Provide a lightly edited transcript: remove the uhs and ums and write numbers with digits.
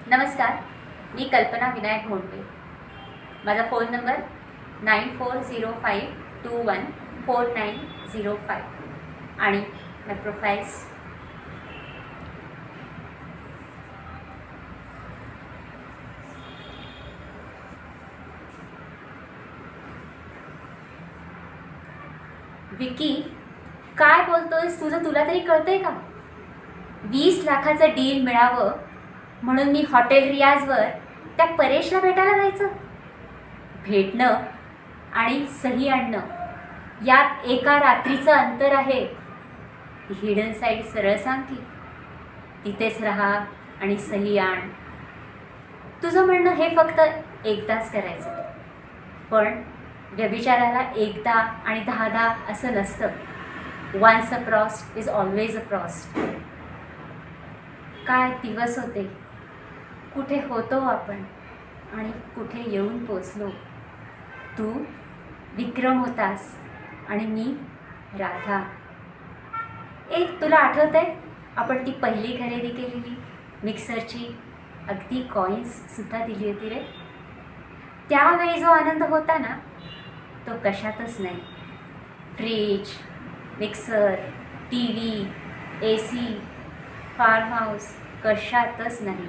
नमस्कार, मी कल्पना विनायक घोंडवे. माझा फोन नंबर 9405214905 आणि माय प्रोफाइल्स. विकी, काय बोलतोयस? तुला तरी कळतंय का? 20 लाखाचं डील मिळावं म्हणून मी हॉटेल रियाजवर त्या परेशला भेटायला जायचं. भेटणं आणि सही आणणं यात एका रात्रीचं अंतर आहे. हिडन साईड सरळ सांग की तिथेच राहा आणि सही आण. तुझं म्हणणं हे फक्त एकदाच करायचं, पण व्यभिचाराला एकदा आणि 10 असं नसतं. Once a crossed is always a crossed. काय दिवस होते, कुठे होतो आपण आणि कुठे येऊन पोचलो. तू विक्रम होतास आणि मी राधा. तुला आठवतंय आपण ती पहिली खरेदी केलेली मिक्सरची अगदी कॉईन्ससुद्धा दिली होती रे. त्यावेळी जो आनंद होता ना, तो कशातच नाही. Fridge, mixer, TV, AC, farm house कशातच नाही.